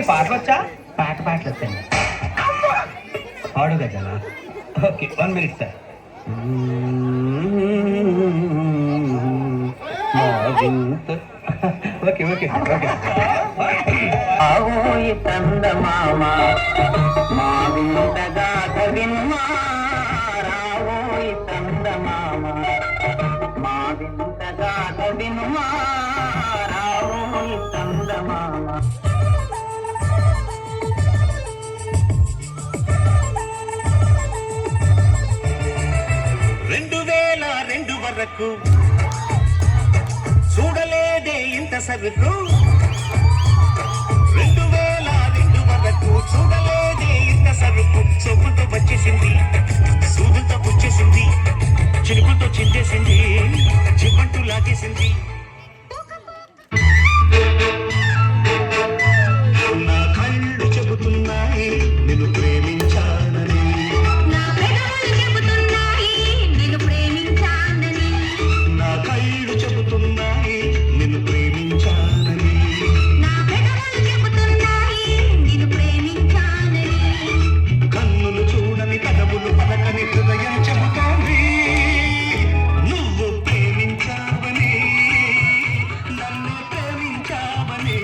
పాటలు వచ్చా? పాటలు వచ్చాయి. పాడు గజల. Okay, 1 minute sir. Okay okay okay. ఆవోయి చందమామ మా వింతగాథ వినుమా, రావోయి చందమామ మా వింతగాథ వినుమా, రావోయి చందమామ. 2002 వరకు చూడలేదే ఇంత సరుకు, 2002 వరకు చూడలేదే ఇంత సరుకు. సొప్పుతో వచ్చేసింది, సూదులతో పుచ్చేసింది, చినుకులతో చిందేసింది, చిమ్మంటూ లాగేసింది. నా కళ్ళు చెబుతున్నాయి నిన్ను ప్రేమించానని, నా కళ్ళు చెబుతున్నాయి నిన్ను ప్రేమించానని, కన్నులు చూడని కదవులు పలకని హృదయం చెబుతోంది నువ్వు ప్రేమించావని, నన్ను ప్రేమించావని.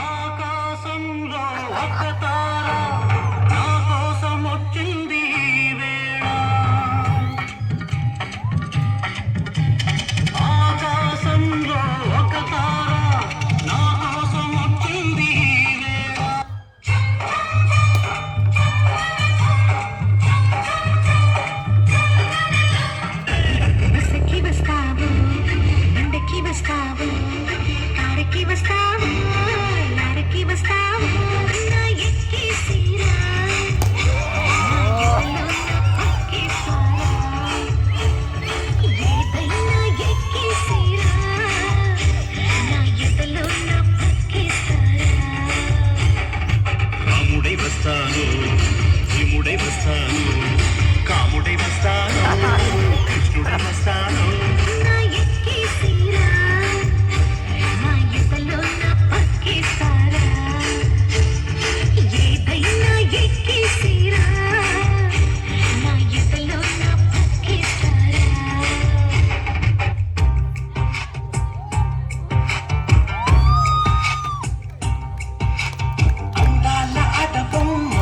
ఆకాశంలో ఒక్క తార నా కోసం వచ్చింది ఈ వేళ, ఆకాశంలో ఒక తార నా కోసం వచ్చింది ఈ వేళ. బస్సెక్కి వస్తావు, బండెక్కి వస్తావు, కారెక్కి వస్తావు, లారెక్కి వస్తావు, నా ఎక్కేసిరా, నా ఎదలో పక్కేసారా, ఏదైనా ఎక్కేసిరా, నా ఎదలో పక్కేసారా. రాముడై వస్తాను, భీముడై వస్తాను, కాముడై వస్తాను, కృష్ణుడై వస్తాను. నా ఎక్కేసిరా, నా ఎదలో పక్కేసారా, ఏదైనా ఎక్కేసిరా, నా ఎదలో పక్కేసారా. అందాల ఆటబొమ్మ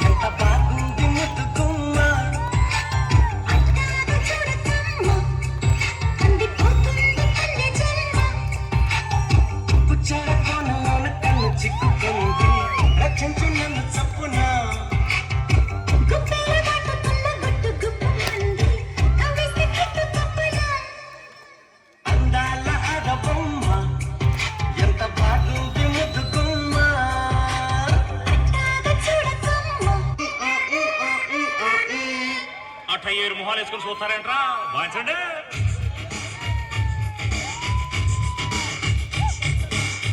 ఎంత బాగుంది ముద్దుగుమ్మ, అందాల చూడకమ్మ, కందిపోతుంది కన్నె జన్మ. పుచ్చాల కోణంలోన కన్ను చిక్కుకుంది, రక్షించు నన్ను చప్పున. గుప్పెలు దాటుతున్న గుట్టు గుప్పమంది, కవ్విస్తే కిట్టు తప్పులా. అందాల ఆటబొమ్మ ఎంత బాగుంది ముద్దుగుమ్మ. అందాల చూడకమ్మ. 87 మొహాలు వేసుకొని చూస్తారేంట్రా, వాయించండి.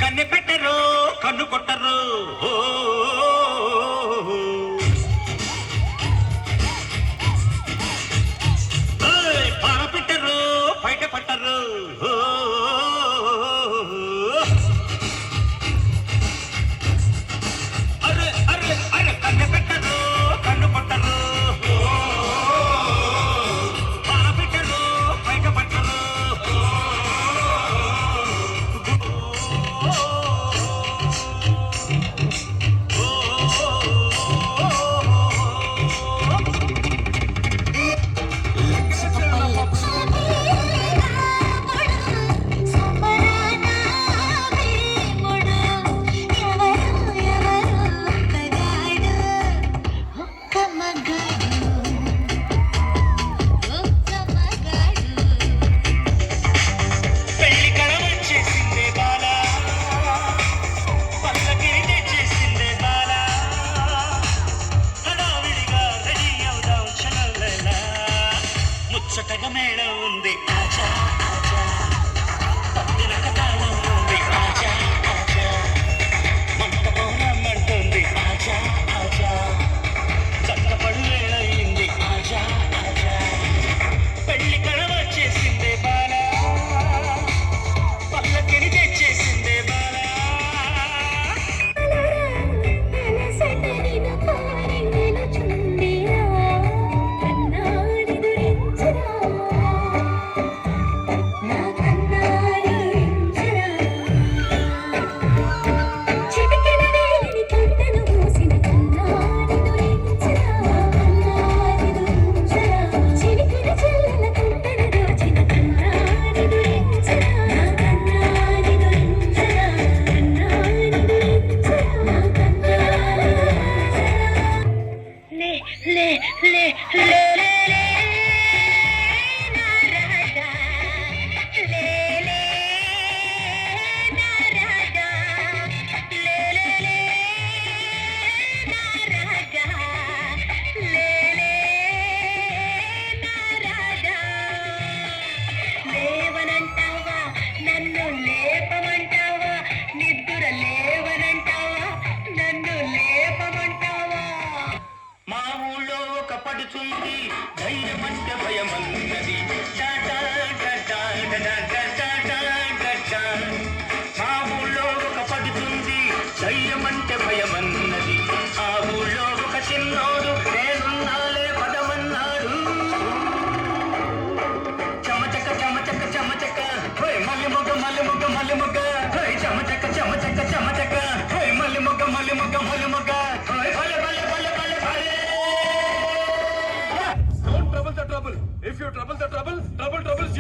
కన్ను పెట్టరు కన్ను కొట్టరు, పాన పెట్టరు బయట పట్టరు. అరే అరే అరే కన్ను పెట్టరు కన్ను కొట్టరు, పాన పెట్టరు బయట పట్టరు.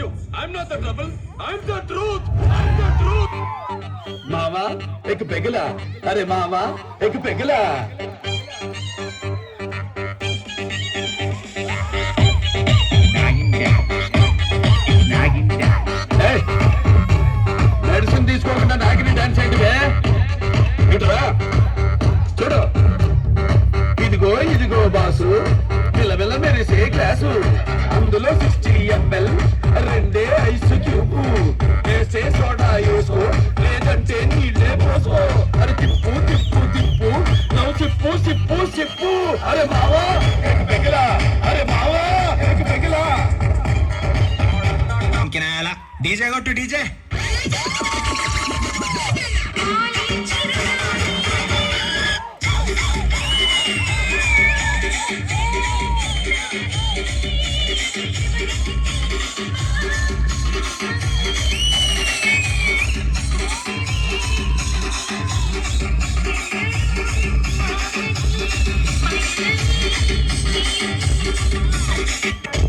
you. I'm not the trouble. I'm the truth. I'm the truth. मामा एक पेगला अरे मामा एक पेगला మెడిసిన్ తీసుకోకుండా నాగిని డాన్స్ ఏంటివే ఇటురా చూడు ఇదిగో ఇదిగో బాసు పిల్లపిల్ల మెరిసే గ్లాసు అందులో 60 ml రెండే ఐస్ క్యూబ్ వేసే సోడా వేసుకో లేదంటే నీళ్ళే పోసుకో అరే తిప్పు తిప్పు తిప్పు నవ్వు సిప్పు సిప్పు సిప్పు అరే మావా ఎక్ పెగిలా అరే మావా ఎక్ పెగిలా ఇంకెనాలా డీజే కొట్టు డీజే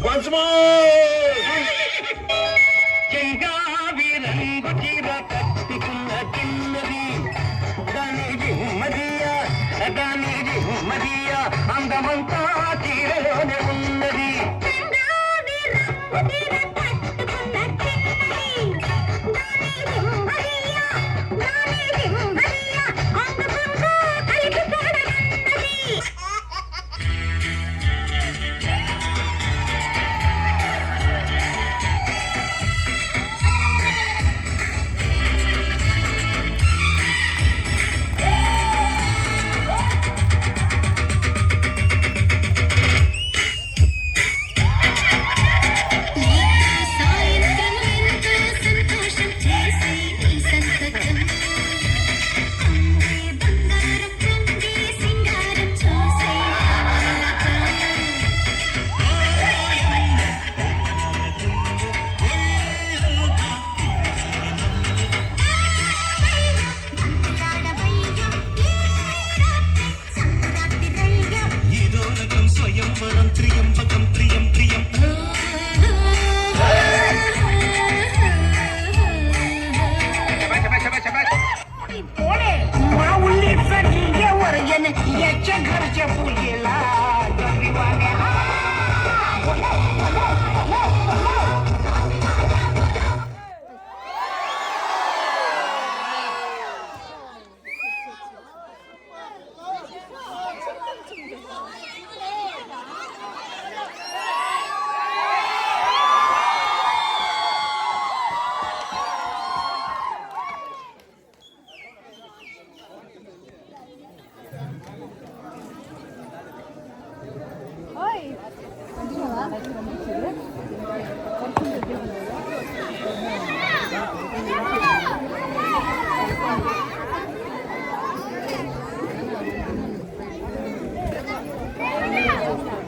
Once more! చెంగావి రంగు చీర కట్టుకున్న చిన్నది దానిది మదియా అందమంతా చీరలోనే ఉన్నది బంగారు రంగు తీర పట్టుకున్న చిన్నది దాని దిమ్మయ్య అందుకుంటూ కలిసి చూడనున్నది సాయంత్రం ఎంతో సంతోషం చేసే నీ సంతకం అందే బంగారం పొంగే సింగారం చూసే సంక్రాంతి రయ్య ఏదో రకం స్వయంవరం త్రియంబకం ప్రియం ప్రియం माऊलीसाठी वर्जन याच्या घरच्या पूजेला गरीबाने Oi!